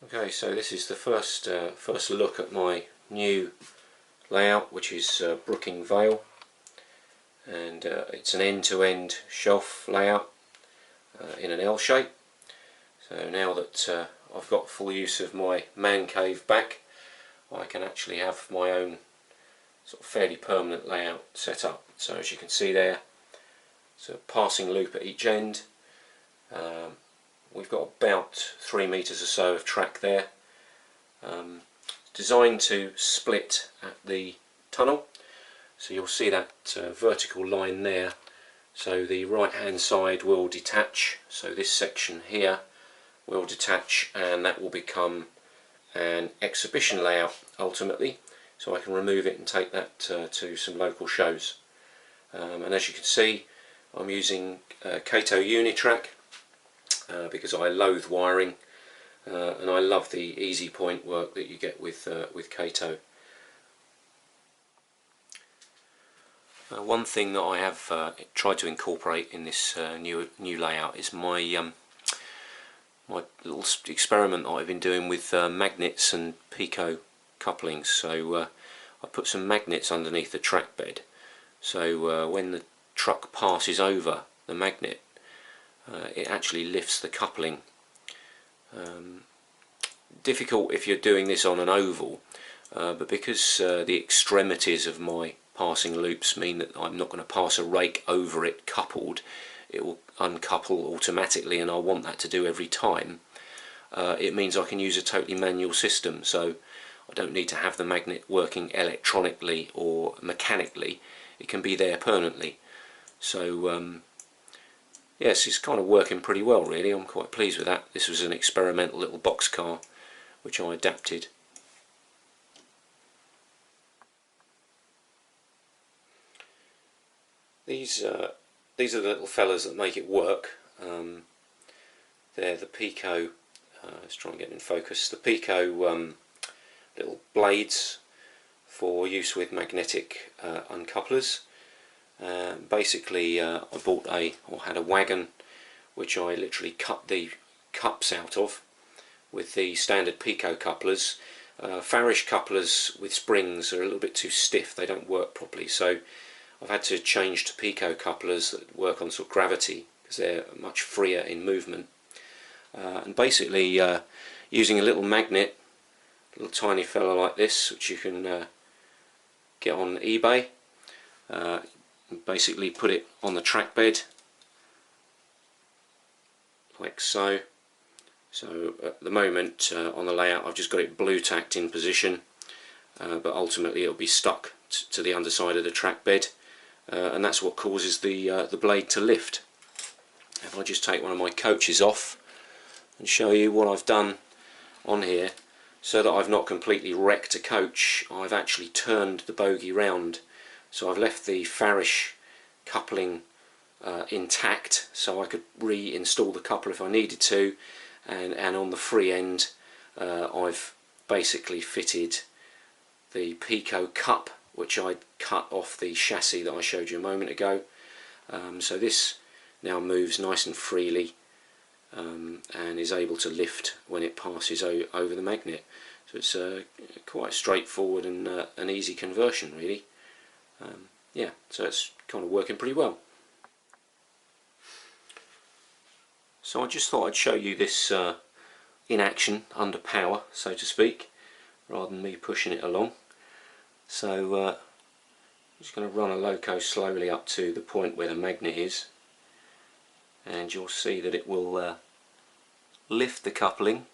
Okay, so this is the first look at my new layout, which is Brooking Vale, and it's an end-to-end shelf layout in an L shape. So now that I've got full use of my man cave back, I can actually have my own sort of fairly permanent layout set up. So as you can see there, it's a passing loop at each end. We've got about 3 meters or so of track there, designed to split at the tunnel. So you'll see that vertical line there. So the right hand side will detach, so this section here will detach, and that will become an exhibition layout ultimately, so I can remove it and take that to some local shows. And as you can see, I'm using Kato Unitrack because I loathe wiring, and I love the easy point work that you get with Kato. One thing that I have tried to incorporate in this new layout is my my little experiment that I've been doing with magnets and Pico couplings. So I put some magnets underneath the track bed, so when the truck passes over the magnet, it actually lifts the coupling. Difficult if you're doing this on an oval, but because the extremities of my passing loops mean that I'm not going to pass a rake over it coupled, it will uncouple automatically, and I want that to do every time. It means I can use a totally manual system, so I don't need to have the magnet working electronically or mechanically. It can be there permanently. So yes, it's kind of working pretty well really. I'm quite pleased with that. This was an experimental little box car which I adapted. These are the little fellas that make it work. They're the Pico, let's try and get in focus, the Pico little blades for use with magnetic uncouplers. Basically I had a wagon which I literally cut the cups out of with the standard Pico couplers. Farish couplers with springs are a little bit too stiff, they don't work properly, so I've had to change to Pico couplers that work on sort of gravity because they're much freer in movement. And basically using a little magnet, a little tiny fella like this, which you can get on eBay, basically put it on the track bed like so. So at the moment on the layout I've just got it blue tacked in position, but ultimately it'll be stuck to the underside of the track bed, and that's what causes the blade to lift. If I just take one of my coaches off and show you what I've done on here, so that I've not completely wrecked a coach, I've actually turned the bogie round. So I've left the Farish coupling intact, so I could reinstall the coupler if I needed to, and on the free end I've basically fitted the Pico cup which I'd cut off the chassis that I showed you a moment ago. So this now moves nice and freely and is able to lift when it passes over the magnet. So it's quite straightforward and an easy conversion really. Yeah, so it's kind of working pretty well. So I just thought I'd show you this in action, under power so to speak, rather than me pushing it along. So I'm just going to run a loco slowly up to the point where the magnet is, and you'll see that it will lift the coupling.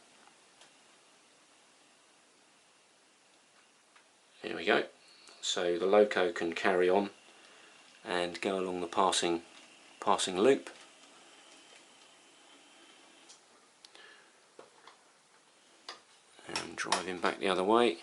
There we go. So the loco can carry on and go along the passing loop. And driving back the other way.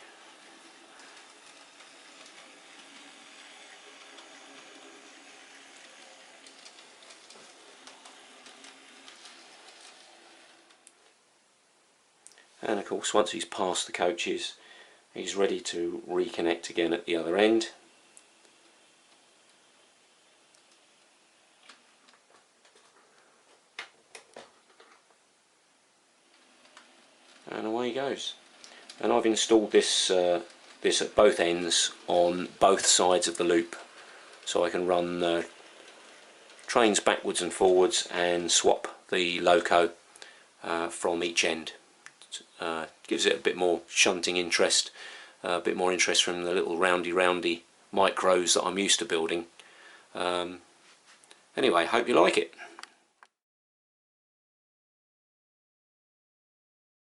And of course once he's past the coaches, he's ready to reconnect again at the other end. and away he goes. And I've installed this this at both ends on both sides of the loop, so I can run trains backwards and forwards and swap the loco from each end. Gives it a bit more shunting interest, a bit more interest from the little roundy micros that I'm used to building. Anyway, hope you like it.